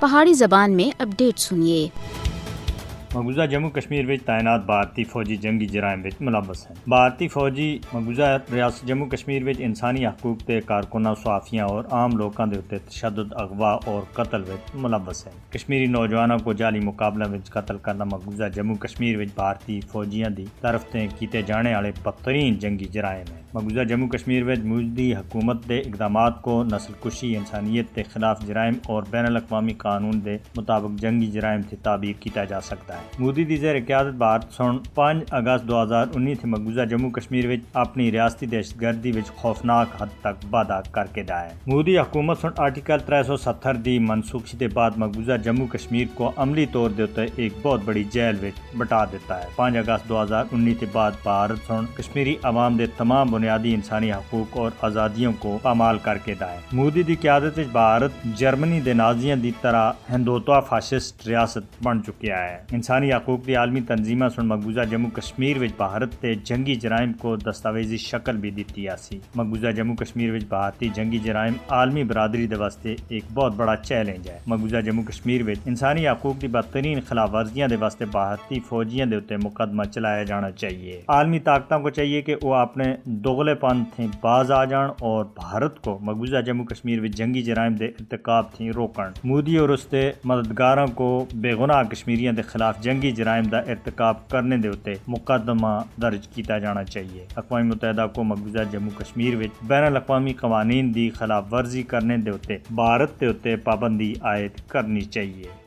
پہاڑی زبان میں اپڈیٹ سنیے۔ مقبوضہ جموں کشمیر وچ تعینات بھارتی فوجی جنگی جرائم وچ ملوث ہیں۔ بھارتی فوجی مقبوضہ ریاست جموں کشمیر وچ انسانی حقوق تے کارکناں، صحافیاں اور عام لوکاں دے اُتے تشدد، اغوا اور قتل وچ ملوث ہیں۔ کشمیری نوجوانوں کو جعلی مقابلہ وچ قتل کرنا مقبوضہ جموں کشمیر وچ بھارتی فوجیاں دی طرف تے کیتے جانے والے بدترین جنگی جرائم ہیں۔ مقبوضہ جموں کشمیر وچ موجودی حکومت دے اقدامات کو نسل کشی، انسانیت کے خلاف جرائم اور بین الاقوامی قانون دے مطابق جنگی جرائم سے تعبیر کیتا جا سکتا ہے۔ مودی دی زیر قیادت بھارت سن 5 اگست 2019 مقبوضہ جموں کشمیر وچ اپنی ریاستی دہشت گردی وچ خوفناک حد تک وعدہ کر کے دیا ہے۔ مودی حکومت سن آرٹیکل 370 دی منسوخی کے بعد مقبوضہ جموں کشمیر کو عملی طور دے ایک بہت بڑی جیل وچ بٹا دیتا ہے۔ 5 اگست 2019 کے بعد بھارت سن کشمیری عوام دے تمام بنیادی انسانی حقوق اور آزادیوں کو پامال کر کے دیا ہے۔ مودی دی قیادت وچ بھارت جرمنی دے نازیاں دی طرح ہندوتوا فاشسٹ ریاست بن چکیا ہے۔ انسانی حقوق دی عالمی تنظیماں سن مقبوضہ جموں کشمیر وچ بھارت تے جنگی جرائم کو دستاویزی شکل بھی دیتی آسی۔ مقبوضہ جموں کشمیر وچ بھارتی جنگی جرائم عالمی برادری دے واسطے ایک بہت بڑا چیلنج ہے۔ مقبوضہ جموں کشمیر وچ انسانی حقوق دی بدترین خلاف ورزیاں دے واسطے بھارتی فوجیاں دے اوتے مقدمہ چلایا جانا چاہیے۔ عالمی طاقتوں کو چاہیے کہ وہ اپنے دوغلے پن تھیں باز آ جان اور بھارت کو مقبوضہ جموں کشمیر وچ جنگی جرائم دے ارتکاب تھیں روکن۔ مودی اور اس دے مددگاراں کو بے گناہ کشمیریاں دے خلاف جنگی جرائم دا ارتکاب کرنے دے اوتے مقدمہ درج کیتا جانا چاہیے۔ اقوام متحدہ کو مقبوضہ جموں کشمیر وچ بین الاقوامی قوانین دی خلاف ورزی کرنے دے اوتے بھارت دے اوتے پابندی عائد کرنی چاہیے۔